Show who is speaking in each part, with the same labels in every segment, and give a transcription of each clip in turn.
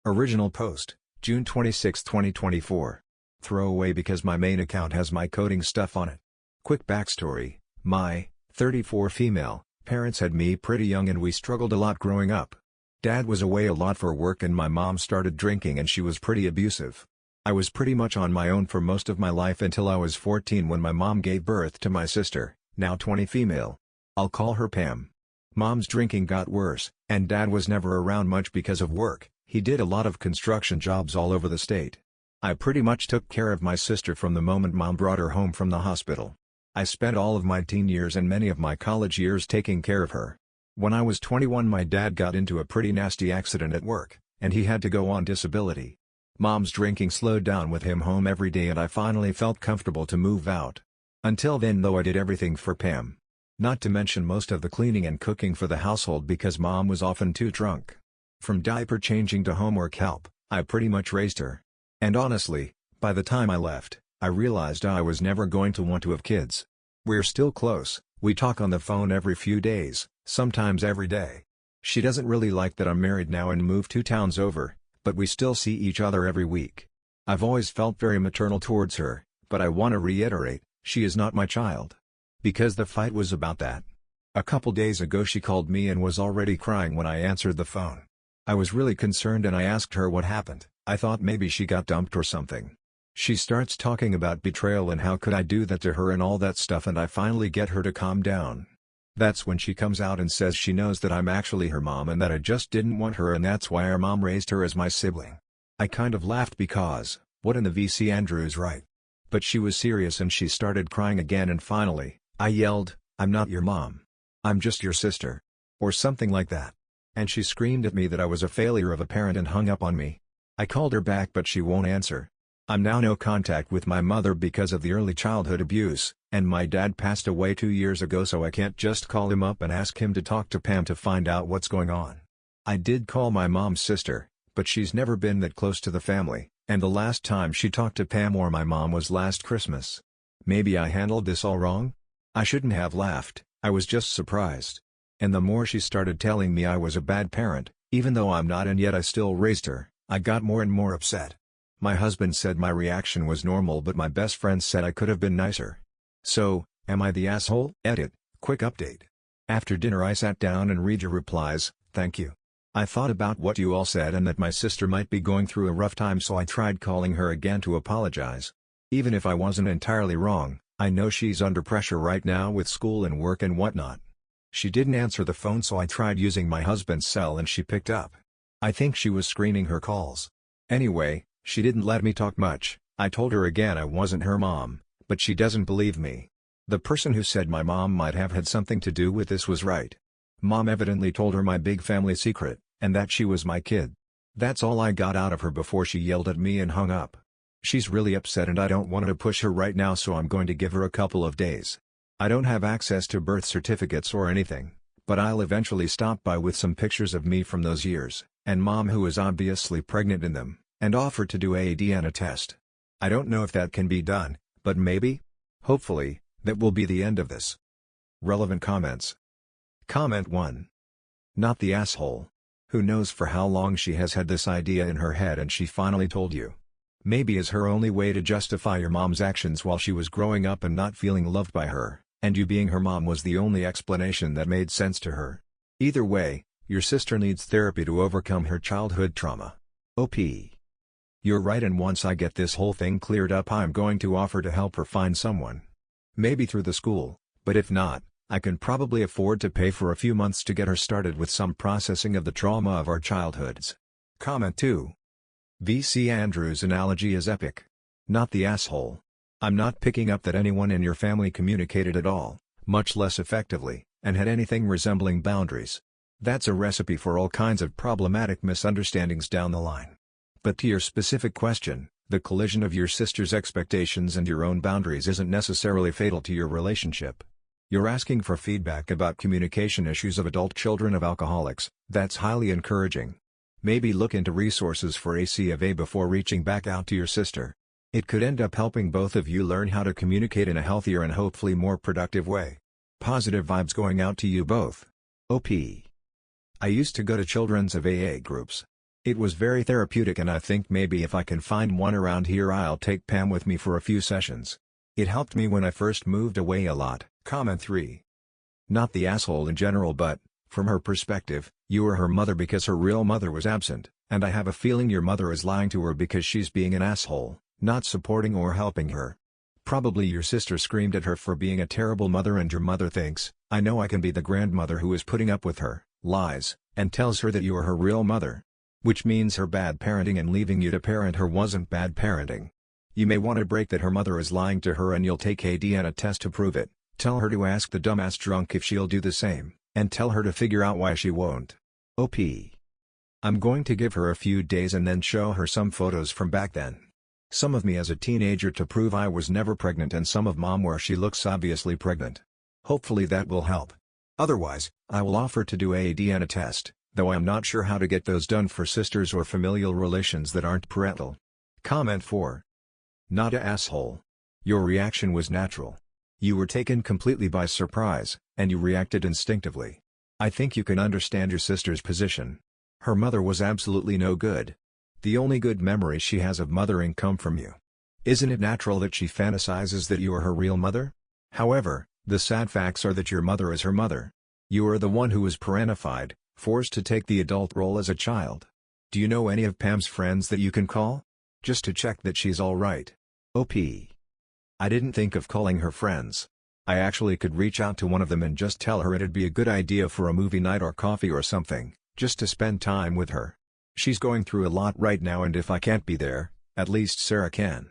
Speaker 1: Original post, June 26, 2024. Throwaway because my main account has my coding stuff on it. Quick backstory, my 34 female parents had me pretty young and we struggled a lot growing up. Dad was away a lot for work and my mom started drinking and she was pretty abusive. I was pretty much on my own for most of my life until I was 14 when my mom gave birth to my sister, now 20 female. I'll call her Pam. Mom's drinking got worse, and Dad was never around much because of work. He did a lot of construction jobs all over the state. I pretty much took care of my sister from the moment Mom brought her home from the hospital. I spent all of my teen years and many of my college years taking care of her. When I was 21 my dad got into a pretty nasty accident at work, and he had to go on disability. Mom's drinking slowed down with him home every day and I finally felt comfortable to move out. Until then though I did everything for Pam. Not to mention most of the cleaning and cooking for the household because Mom was often too drunk. From diaper changing to homework help, I pretty much raised her. And honestly, by the time I left, I realized I was never going to want to have kids. We're still close, we talk on the phone every few days, sometimes every day. She doesn't really like that I'm married now and moved 2 towns over, but we still see each other every week. I've always felt very maternal towards her, but I want to reiterate, she is not my child. Because the fight was about that. A couple days ago she called me and was already crying when I answered the phone. I was really concerned and I asked her what happened. I thought maybe she got dumped or something. She starts talking about betrayal and how could I do that to her and all that stuff and I finally get her to calm down. That's when she comes out and says she knows that I'm actually her mom and that I just didn't want her and that's why our mom raised her as my sibling. I kind of laughed because, what in the VC Andrew's right? But she was serious and she started crying again and finally, I yelled, I'm not your mom. I'm just your sister. Or something like that. And she screamed at me that I was a failure of a parent and hung up on me. I called her back but she won't answer. I'm now no contact with my mother because of the early childhood abuse, and my dad passed away 2 years ago so I can't just call him up and ask him to talk to Pam to find out what's going on. I did call my mom's sister, but she's never been that close to the family, and the last time she talked to Pam or my mom was last Christmas. Maybe I handled this all wrong? I shouldn't have laughed, I was just surprised. And the more she started telling me I was a bad parent, even though I'm not and yet I still raised her, I got more and more upset. My husband said my reaction was normal but my best friend said I could have been nicer. So, am I the asshole? Edit, quick update. After dinner I sat down and read your replies, thank you. I thought about what you all said and that my sister might be going through a rough time so I tried calling her again to apologize. Even if I wasn't entirely wrong, I know she's under pressure right now with school and work and whatnot. She didn't answer the phone so I tried using my husband's cell and she picked up. I think she was screening her calls. Anyway, she didn't let me talk much. I told her again I wasn't her mom, but she doesn't believe me. The person who said my mom might have had something to do with this was right. Mom evidently told her my big family secret, and that she was my kid. That's all I got out of her before she yelled at me and hung up. She's really upset and I don't want to push her right now so I'm going to give her a couple of days. I don't have access to birth certificates or anything, but I'll eventually stop by with some pictures of me from those years, and Mom who is obviously pregnant in them, and offer to do a DNA test. I don't know if that can be done, but maybe? Hopefully, that will be the end of this. Relevant comments. Comment 1. Not the asshole. Who knows for how long she has had this idea in her head and she finally told you. Maybe is her only way to justify your mom's actions while she was growing up and not feeling loved by her, and you being her mom was the only explanation that made sense to her. Either way, your sister needs therapy to overcome her childhood trauma. OP. You're right and once I get this whole thing cleared up I'm going to offer to help her find someone. Maybe through the school, but if not, I can probably afford to pay for a few months to get her started with some processing of the trauma of our childhoods. Comment 2. VC Andrew's analogy is epic. Not the asshole. I'm not picking up that anyone in your family communicated at all, much less effectively, and had anything resembling boundaries. That's a recipe for all kinds of problematic misunderstandings down the line. But to your specific question, the collision of your sister's expectations and your own boundaries isn't necessarily fatal to your relationship. You're asking for feedback about communication issues of adult children of alcoholics. That's highly encouraging. Maybe look into resources for A C of A before reaching back out to your sister. It could end up helping both of you learn how to communicate in a healthier and hopefully more productive way. Positive vibes going out to you both. OP. I used to go to children's of AA groups. It was very therapeutic and I think maybe if I can find one around here I'll take Pam with me for a few sessions. It helped me when I first moved away a lot. Comment 3. Not the asshole in general but, from her perspective, you were her mother because her real mother was absent, and I have a feeling your mother is lying to her because she's being an asshole, not supporting or helping her. Probably your sister screamed at her for being a terrible mother and your mother thinks, I know I can be the grandmother who is putting up with her, lies, and tells her that you are her real mother. Which means her bad parenting and leaving you to parent her wasn't bad parenting. You may want to break that her mother is lying to her and you'll take a DNA test to prove it, tell her to ask the dumbass drunk if she'll do the same, and tell her to figure out why she won't. OP. I'm going to give her a few days and then show her some photos from back then. Some of me as a teenager to prove I was never pregnant and some of mom where she looks obviously pregnant. Hopefully that will help. Otherwise, I will offer to do a DNA test, though I'm not sure how to get those done for sisters or familial relations that aren't parental. Comment 4. Not a asshole. Your reaction was natural. You were taken completely by surprise, and you reacted instinctively. I think you can understand your sister's position. Her mother was absolutely no good. The only good memories she has of mothering come from you. Isn't it natural that she fantasizes that you are her real mother? However, the sad facts are that your mother is her mother. You are the one who was parentified, forced to take the adult role as a child. Do you know any of Pam's friends that you can call? Just to check that she's alright. OP. I didn't think of calling her friends. I actually could reach out to one of them and just tell her it'd be a good idea for a movie night or coffee or something, just to spend time with her. She's going through a lot right now and if I can't be there, at least Sarah can.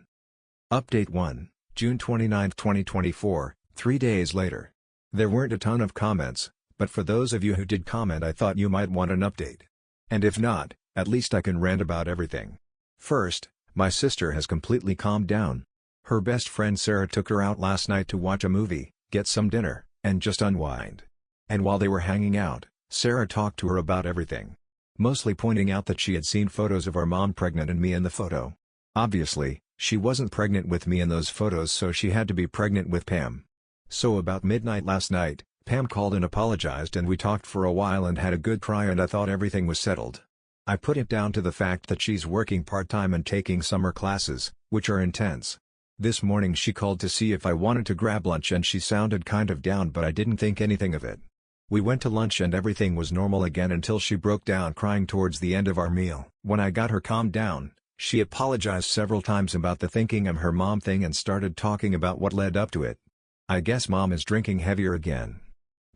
Speaker 1: Update 1, June 29, 2024, 3 days later. There weren't a ton of comments, but for those of you who did comment I thought you might want an update. And if not, at least I can rant about everything. First, my sister has completely calmed down. Her best friend Sarah took her out last night to watch a movie, get some dinner, and just unwind. And while they were hanging out, Sarah talked to her about everything. Mostly pointing out that she had seen photos of our mom pregnant and me in the photo. Obviously, she wasn't pregnant with me in those photos so she had to be pregnant with Pam. So about midnight last night, Pam called and apologized and we talked for a while and had a good cry and I thought everything was settled. I put it down to the fact that she's working part-time and taking summer classes, which are intense. This morning she called to see if I wanted to grab lunch and she sounded kind of down but I didn't think anything of it. We went to lunch and everything was normal again until she broke down crying towards the end of our meal. When I got her calmed down, she apologized several times about the thinking I'm her mom thing and started talking about what led up to it. I guess mom is drinking heavier again.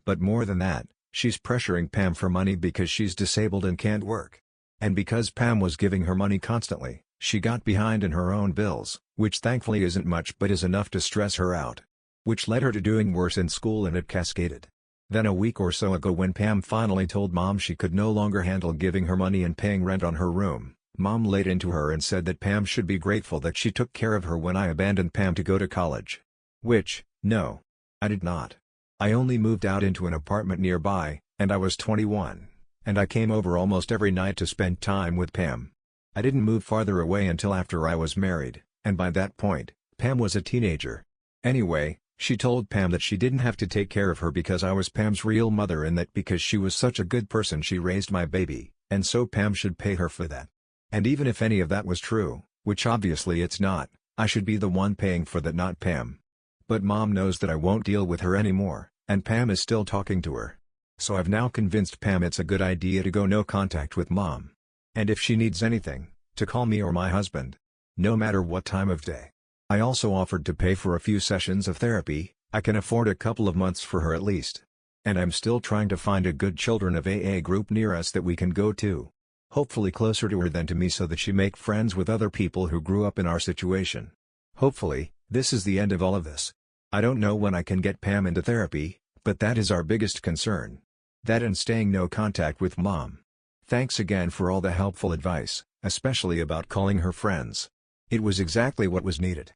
Speaker 1: But more than that, she's pressuring Pam for money because she's disabled and can't work. And because Pam was giving her money constantly, she got behind in her own bills, which thankfully isn't much but is enough to stress her out. Which led her to doing worse in school and it cascaded. Then a week or so ago when Pam finally told mom she could no longer handle giving her money and paying rent on her room, mom laid into her and said that Pam should be grateful that she took care of her when I abandoned Pam to go to college. Which, no. I did not. I only moved out into an apartment nearby, and I was 21, and I came over almost every night to spend time with Pam. I didn't move farther away until after I was married, and by that point, Pam was a teenager. Anyway, she told Pam that she didn't have to take care of her because I was Pam's real mother and that because she was such a good person she raised my baby, and so Pam should pay her for that. And even if any of that was true, which obviously it's not, I should be the one paying for that, not Pam. But mom knows that I won't deal with her anymore, and Pam is still talking to her. So I've now convinced Pam it's a good idea to go no contact with mom. And if she needs anything, to call me or my husband. No matter what time of day. I also offered to pay for a few sessions of therapy. I can afford a couple of months for her at least. And I'm still trying to find a good children of AA group near us that we can go to. Hopefully closer to her than to me so that she make friends with other people who grew up in our situation. Hopefully, this is the end of all of this. I don't know when I can get Pam into therapy, but that is our biggest concern. That and staying no contact with mom. Thanks again for all the helpful advice, especially about calling her friends. It was exactly what was needed.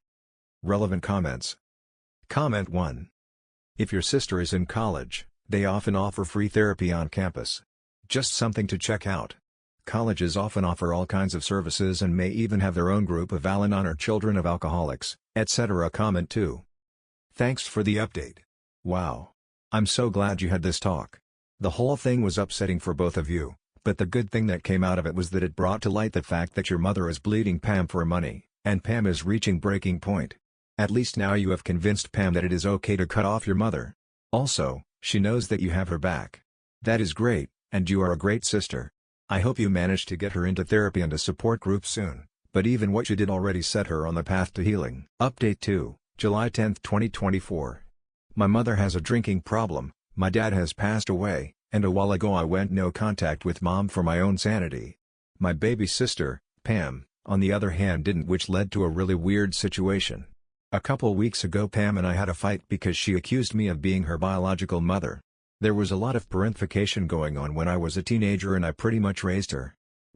Speaker 1: Relevant comments. Comment 1. If your sister is in college, they often offer free therapy on campus. Just something to check out. Colleges often offer all kinds of services and may even have their own group of Al-Anon or Children of Alcoholics, etc. Comment 2. Thanks for the update. Wow. I'm so glad you had this talk. The whole thing was upsetting for both of you, But the good thing that came out of it was that it brought to light the fact that your mother is bleeding Pam for money, and Pam is reaching breaking point. At least now you have convinced Pam that it is okay to cut off your mother. Also, she knows that you have her back. That is great, and you are a great sister. I hope you manage to get her into therapy and a support group soon, but even what you did already set her on the path to healing. Update 2, July 10, 2024. My mother has a drinking problem, my dad has passed away, and a while ago I went no contact with mom for my own sanity. My baby sister, Pam, on the other hand didn't, which led to a really weird situation. A couple weeks ago Pam and I had a fight because she accused me of being her biological mother. There was a lot of parentification going on when I was a teenager and I pretty much raised her.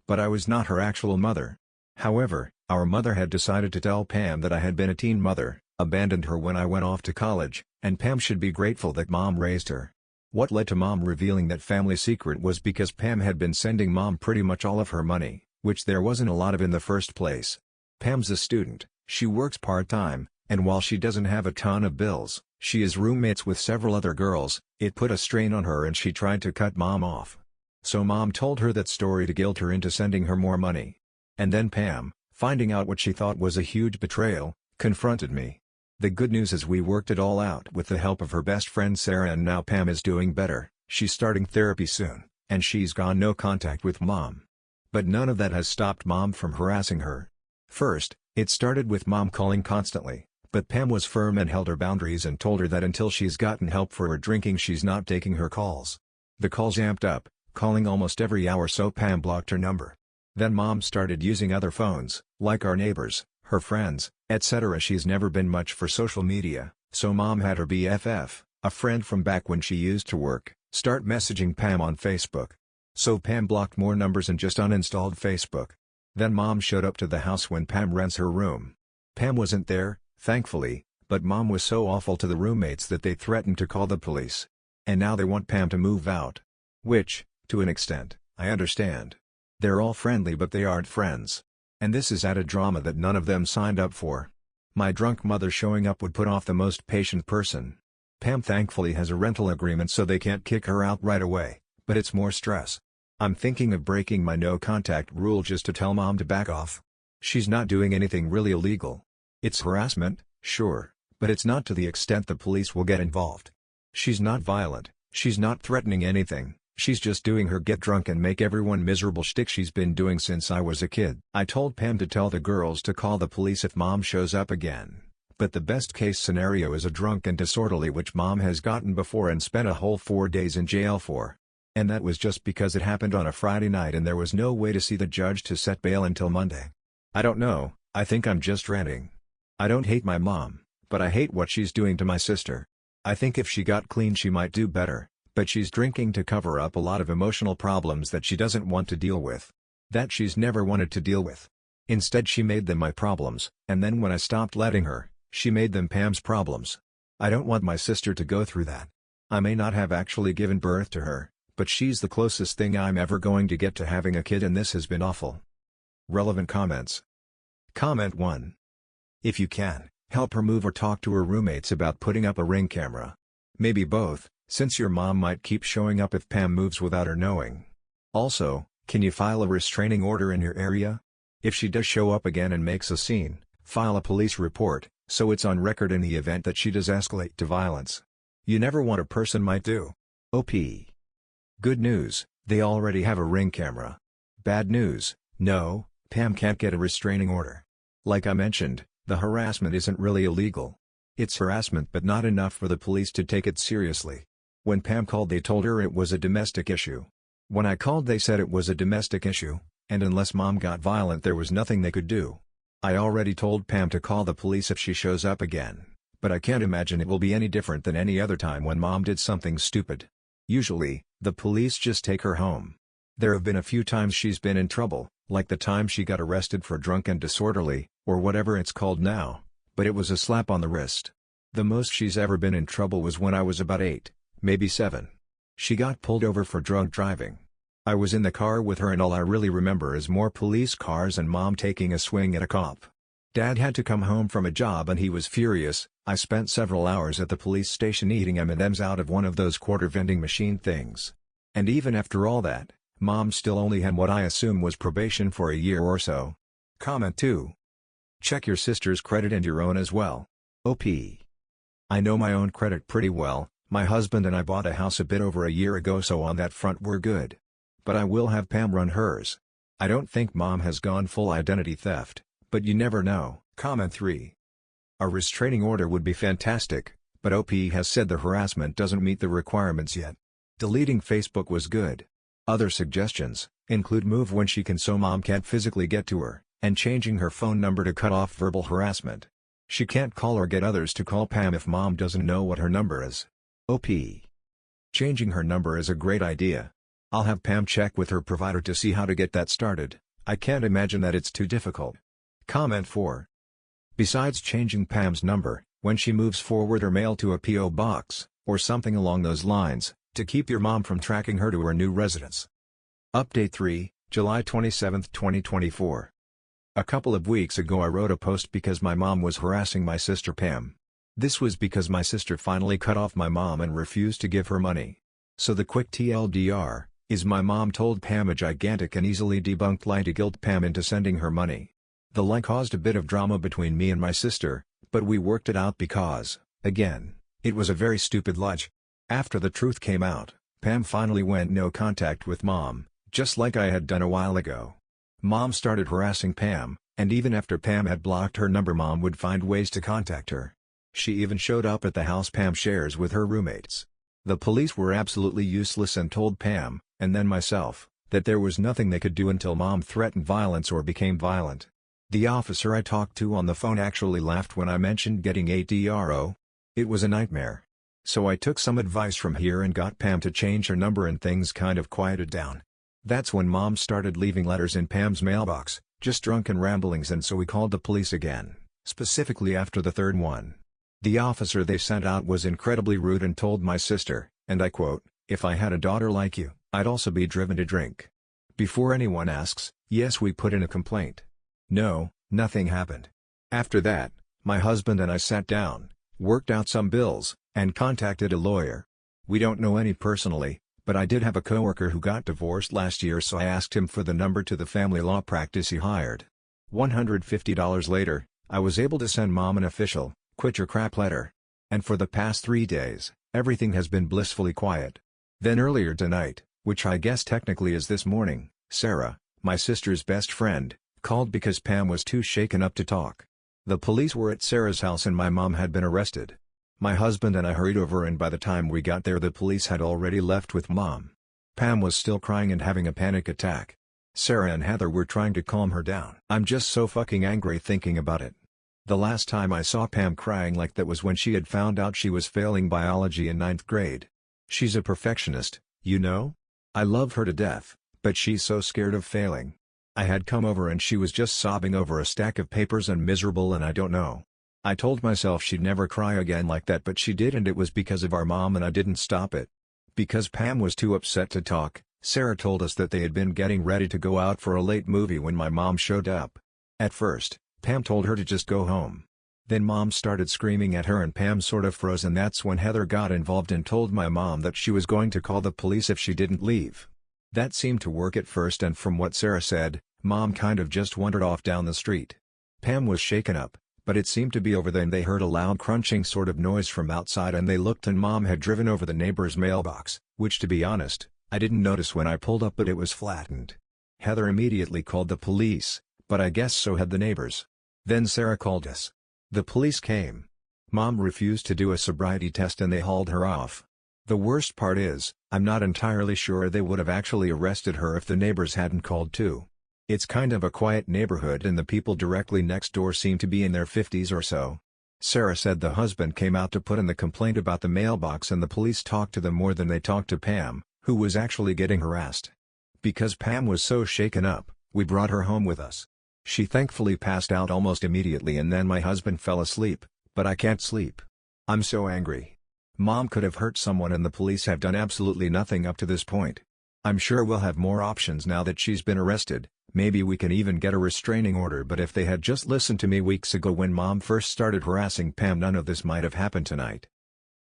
Speaker 1: But I was not her actual mother. However, our mother had decided to tell Pam that I had been a teen mother, abandoned her when I went off to college, and Pam should be grateful that mom raised her. What led to mom revealing that family secret was because Pam had been sending mom pretty much all of her money, which there wasn't a lot of in the first place. Pam's a student, she works part-time, and while she doesn't have a ton of bills, she is roommates with several other girls. It put a strain on her and she tried to cut mom off. So mom told her that story to guilt her into sending her more money. And then Pam, finding out what she thought was a huge betrayal, confronted me. The good news is we worked it all out with the help of her best friend Sarah, and now Pam is doing better. She's starting therapy soon, and she's gone no contact with mom. But none of that has stopped mom from harassing her. First, it started with mom calling constantly. But Pam was firm and held her boundaries and told her that until she's gotten help for her drinking she's not taking her calls. The calls amped up, calling almost every hour, so Pam blocked her number. Then mom started using other phones, like our neighbors, her friends, etc. She's never been much for social media, so mom had her BFF, a friend from back when she used to work, start messaging Pam on Facebook. So Pam blocked more numbers and just uninstalled Facebook. Then mom showed up to the house when Pam rents her room. Pam wasn't there, thankfully, but mom was so awful to the roommates that they threatened to call the police. And now they want Pam to move out. Which, to an extent, I understand. They're all friendly but they aren't friends. And this is added drama that none of them signed up for. My drunk mother showing up would put off the most patient person. Pam thankfully has a rental agreement so they can't kick her out right away, but it's more stress. I'm thinking of breaking my no contact rule just to tell mom to back off. She's not doing anything really illegal. It's harassment, sure, but it's not to the extent the police will get involved. She's not violent, she's not threatening anything, she's just doing her get drunk and make everyone miserable shtick she's been doing since I was a kid. I told Pam to tell the girls to call the police if mom shows up again. But the best case scenario is a drunk and disorderly, which mom has gotten before and spent a whole 4 days in jail for. And that was just because it happened on a Friday night and there was no way to see the judge to set bail until Monday. I don't know, I think I'm just ranting. I don't hate my mom, but I hate what she's doing to my sister. I think if she got clean she might do better, but she's drinking to cover up a lot of emotional problems that she doesn't want to deal with. That she's never wanted to deal with. Instead she made them my problems, and then when I stopped letting her, she made them Pam's problems. I don't want my sister to go through that. I may not have actually given birth to her, but she's the closest thing I'm ever going to get to having a kid, and this has been awful. Relevant comments. Comment 1. If you can, help her move or talk to her roommates about putting up a Ring camera. Maybe both, since your mom might keep showing up if Pam moves without her knowing. Also, can you file a restraining order in your area? If she does show up again and makes a scene, file a police report, so it's on record in the event that she does escalate to violence. You never want a person might do. OP. Good news, they already have a Ring camera. Bad news, no, Pam can't get a restraining order. Like I mentioned, the harassment isn't really illegal. It's harassment but not enough for the police to take it seriously. When Pam called they told her it was a domestic issue. When I called they said it was a domestic issue, and unless mom got violent there was nothing they could do. I already told Pam to call the police if she shows up again, but I can't imagine it will be any different than any other time when mom did something stupid. Usually, the police just take her home. There have been a few times she's been in trouble, like the time she got arrested for drunk and disorderly, or whatever it's called now, but it was a slap on the wrist. The most she's ever been in trouble was when I was about 8, maybe 7. She got pulled over for drunk driving. I was in the car with her and all I really remember is more police cars and mom taking a swing at a cop. Dad had to come home from a job and he was furious. I spent several hours at the police station eating M&Ms out of one of those quarter vending machine things. And even after all that, Mom still only had what I assume was probation for a year or so. Comment 2. Check your sister's credit and your own as well. OP. I know my own credit pretty well. My husband and I bought a house a bit over a year ago, so on that front we're good. But I will have Pam run hers. I don't think Mom has gone full identity theft, but you never know. Comment 3. A restraining order would be fantastic, but OP has said the harassment doesn't meet the requirements yet. Deleting Facebook was good. Other suggestions include move when she can so Mom can't physically get to her, and changing her phone number to cut off verbal harassment. She can't call or get others to call Pam if Mom doesn't know what her number is. OP. Changing her number is a great idea. I'll have Pam check with her provider to see how to get that started. I can't imagine that it's too difficult. Comment 4. Besides changing Pam's number, when she moves forward or mail to a P.O. box, or something along those lines, to keep your mom from tracking her to her new residence. Update 3, July 27, 2024. A couple of weeks ago I wrote a post because my mom was harassing my sister Pam. This was because my sister finally cut off my mom and refused to give her money. So the quick TLDR is my mom told Pam a gigantic and easily debunked lie to guilt Pam into sending her money. The lie caused a bit of drama between me and my sister, but we worked it out because, again, it was a very stupid lie. After the truth came out, Pam finally went no contact with Mom, just like I had done a while ago. Mom started harassing Pam, and even after Pam had blocked her number, Mom would find ways to contact her. She even showed up at the house Pam shares with her roommates. The police were absolutely useless and told Pam, and then myself, that there was nothing they could do until Mom threatened violence or became violent. The officer I talked to on the phone actually laughed when I mentioned getting a DRO. It was a nightmare. So I took some advice from here and got Pam to change her number, and things kind of quieted down. That's when Mom started leaving letters in Pam's mailbox, just drunken ramblings, and so we called the police again, specifically after the third one. The officer they sent out was incredibly rude and told my sister, and I quote, "If I had a daughter like you, I'd also be driven to drink." Before anyone asks, yes, we put in a complaint. No, nothing happened. After that, my husband and I sat down, worked out some bills, and contacted a lawyer. We don't know any personally, but I did have a coworker who got divorced last year, so I asked him for the number to the family law practice he hired. $150 later, I was able to send Mom an official, "Quit your crap" letter. And for the past 3 days, everything has been blissfully quiet. Then earlier tonight, which I guess technically is this morning, Sarah, my sister's best friend, called because Pam was too shaken up to talk. The police were at Sarah's house and my mom had been arrested. My husband and I hurried over, and by the time we got there the police had already left with Mom. Pam was still crying and having a panic attack. Sarah and Heather were trying to calm her down. I'm just so fucking angry thinking about it. The last time I saw Pam crying like that was when she had found out she was failing biology in 9th grade. She's a perfectionist, you know? I love her to death, but she's so scared of failing. I had come over and she was just sobbing over a stack of papers and miserable, and I don't know. I told myself she'd never cry again like that, but she did, and it was because of our mom, and I didn't stop it. Because Pam was too upset to talk, Sarah told us that they had been getting ready to go out for a late movie when my mom showed up. At first, Pam told her to just go home. Then Mom started screaming at her and Pam sort of froze, and that's when Heather got involved and told my mom that she was going to call the police if she didn't leave. That seemed to work at first, and from what Sarah said, Mom kind of just wandered off down the street. Pam was shaken up, but it seemed to be over then they heard a loud crunching sort of noise from outside and they looked, and Mom had driven over the neighbor's mailbox, which to be honest, I didn't notice when I pulled up, but it was flattened. Heather immediately called the police, but I guess so had the neighbors. Then Sarah called us. The police came. Mom refused to do a sobriety test and they hauled her off. The worst part is, I'm not entirely sure they would have actually arrested her if the neighbors hadn't called too. It's kind of a quiet neighborhood and the people directly next door seem to be in their 50s or so. Sarah said the husband came out to put in the complaint about the mailbox and the police talked to them more than they talked to Pam, who was actually getting harassed. Because Pam was so shaken up, we brought her home with us. She thankfully passed out almost immediately and then my husband fell asleep, but I can't sleep. I'm so angry. Mom could have hurt someone and the police have done absolutely nothing up to this point. I'm sure we'll have more options now that she's been arrested. Maybe we can even get a restraining order, but if they had just listened to me weeks ago when Mom first started harassing Pam, none of this might have happened tonight.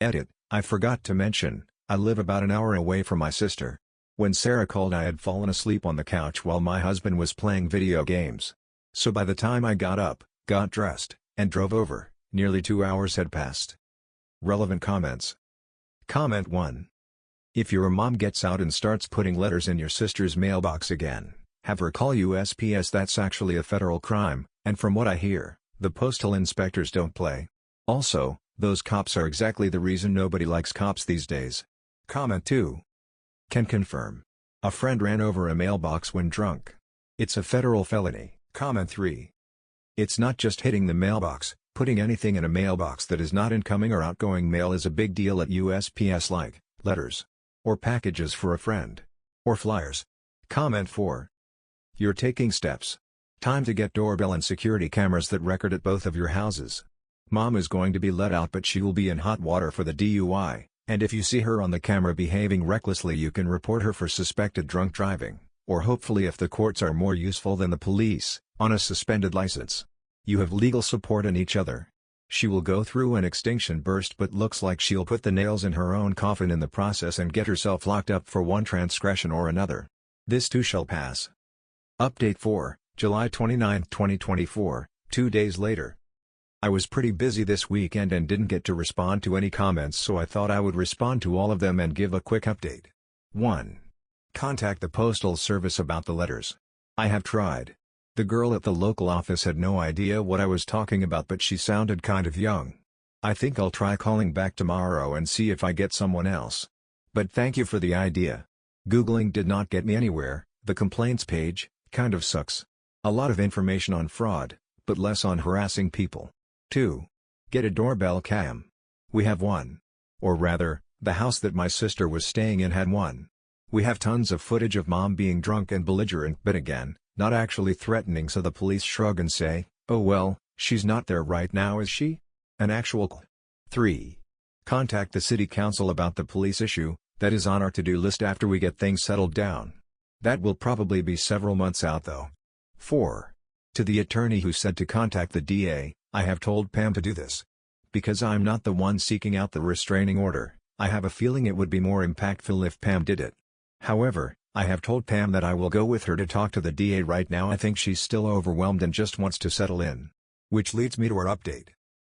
Speaker 1: Edit: I forgot to mention, I live about an hour away from my sister. When Sarah called, I had fallen asleep on the couch while my husband was playing video games. So by the time I got up, got dressed, and drove over, nearly 2 hours had passed. Relevant comments. Comment 1. If your mom gets out and starts putting letters in your sister's mailbox again, have her call USPS. That's actually a federal crime, and from what I hear, the postal inspectors don't play. Also, those cops are exactly the reason nobody likes cops these days. Comment 2. Can confirm. A friend ran over a mailbox when drunk. It's a federal felony. Comment 3. It's not just hitting the mailbox, putting anything in a mailbox that is not incoming or outgoing mail is a big deal at USPS, like letters, or packages for a friend, or flyers. Comment 4. You're taking steps. Time to get doorbell and security cameras that record at both of your houses. Mom is going to be let out, but she will be in hot water for the DUI, and if you see her on the camera behaving recklessly, you can report her for suspected drunk driving, or hopefully, if the courts are more useful than the police, on a suspended license. You have legal support in each other. She will go through an extinction burst, but looks like she'll put the nails in her own coffin in the process and get herself locked up for one transgression or another. This too shall pass. Update 4, July 29, 2024, 2 days later. I was pretty busy this weekend and didn't get to respond to any comments, so I thought I would respond to all of them and give a quick update. 1. Contact the Postal Service about the letters. I have tried. The girl at the local office had no idea what I was talking about, but she sounded kind of young. I think I'll try calling back tomorrow and see if I get someone else. But thank you for the idea. Googling did not get me anywhere. The complaints page kind of sucks. A lot of information on fraud, but less on harassing people. 2. Get a doorbell cam. We have one. Or rather, the house that my sister was staying in had one. We have tons of footage of Mom being drunk and belligerent, but again, not actually threatening, so the police shrug and say, oh well, she's not there right now, is she? An actual 3. Contact the city council about the police issue. That is on our to-do list after we get things settled down. That will probably be several months out though. 4. To the attorney who said to contact the DA, I have told Pam to do this. Because I'm not the one seeking out the restraining order, I have a feeling it would be more impactful if Pam did it. However, I have told Pam that I will go with her to talk to the DA right now. I think she's still overwhelmed and just wants to settle in. Which leads me to our update.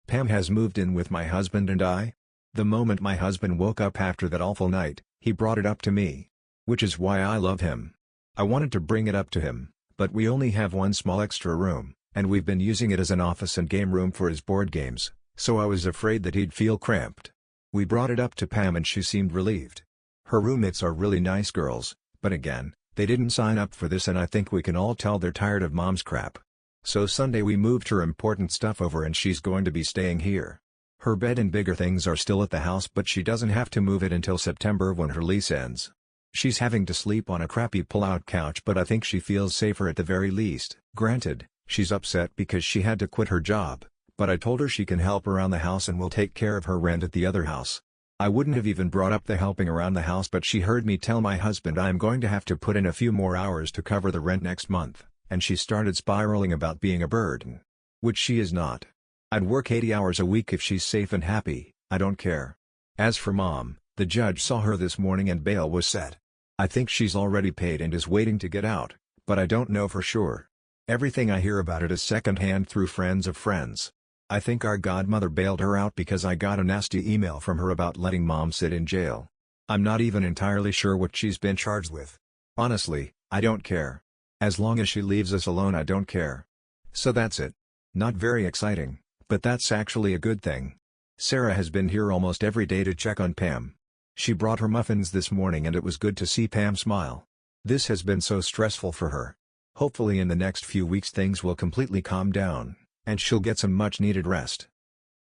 Speaker 1: Pam has moved in with my husband and I. The moment my husband woke up after that awful night, he brought it up to me. Which is why I love him. I wanted to bring it up to him, but we only have one small extra room, and we've been using it as an office and game room for his board games, so I was afraid that he'd feel cramped. We brought it up to Pam and she seemed relieved. Her roommates are really nice girls, but again, they didn't sign up for this, and I think we can all tell they're tired of Mom's crap. So Sunday we moved her important stuff over and she's going to be staying here. Her bed and bigger things are still at the house, but she doesn't have to move it until September when her lease ends. She's having to sleep on a crappy pull-out couch, but I think she feels safer at the very least. Granted, she's upset because she had to quit her job, but I told her she can help around the house and will take care of her rent at the other house. I wouldn't have even brought up the helping around the house, but she heard me tell my husband I'm going to have to put in a few more hours to cover the rent next month, and she started spiraling about being a burden. Which she is not. I'd work 80 hours a week if she's safe and happy, I don't care. As for Mom, the judge saw her this morning and bail was set. I think she's already paid and is waiting to get out, but I don't know for sure. Everything I hear about it is secondhand through friends of friends. I think our godmother bailed her out because I got a nasty email from her about letting Mom sit in jail. I'm not even entirely sure what she's been charged with. Honestly, I don't care. As long as she leaves us alone, I don't care. So that's it. Not very exciting, but that's actually a good thing. Sarah has been here almost every day to check on Pam. She brought her muffins this morning and it was good to see Pam smile. This has been so stressful for her. Hopefully in the next few weeks things will completely calm down, and she'll get some much-needed rest.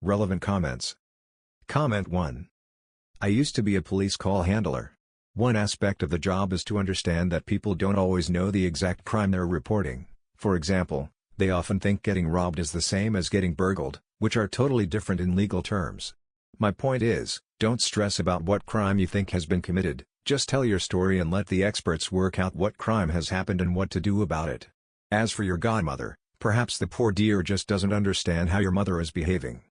Speaker 1: Relevant comments. Comment 1. I used to be a police call handler. One aspect of the job is to understand that people don't always know the exact crime they're reporting. For example, they often think getting robbed is the same as getting burgled, which are totally different in legal terms. My point is, don't stress about what crime you think has been committed, just tell your story and let the experts work out what crime has happened and what to do about it. As for your godmother, perhaps the poor dear just doesn't understand how your mother is behaving.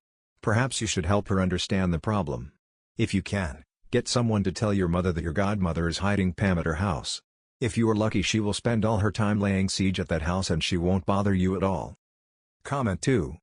Speaker 1: Perhaps you should help her understand the problem. If you can, Get someone to tell your mother that your godmother is hiding Pam at her house. If you are lucky, she will spend all her time laying siege at that house and she won't bother you at all. Comment 2.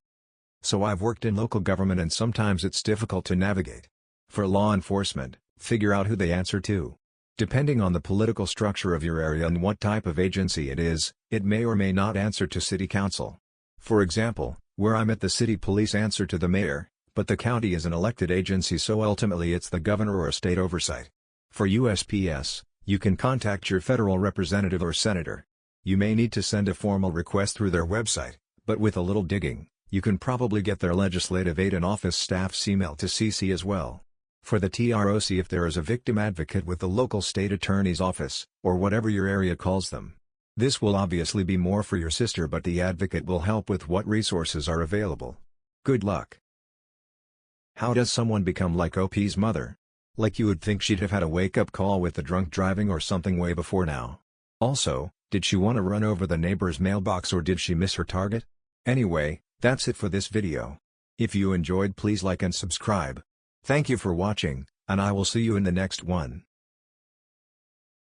Speaker 1: So I've worked in local government and sometimes it's difficult to navigate. For law enforcement, figure out who they answer to. Depending on the political structure of your area and what type of agency it is, it may or may not answer to city council. For example, where I'm at, the city police answer to the mayor, but the county is an elected agency, so ultimately it's the governor or a state oversight. For USPS, you can contact your federal representative or senator. You may need to send a formal request through their website, but with a little digging, you can probably get their legislative aid and office staff's email to CC as well. For the TROC, if there is a victim advocate with the local state attorney's office, or whatever your area calls them. This will obviously be more for your sister, but the advocate will help with what resources are available. Good luck. How does someone become like OP's mother? Like you would think she'd have had a wake-up call with the drunk driving or something way before now. Also, did she want to run over the neighbor's mailbox or did she miss her target? Anyway, that's it for this video. If you enjoyed, please like and subscribe. Thank you for watching, and I will see you in the next one.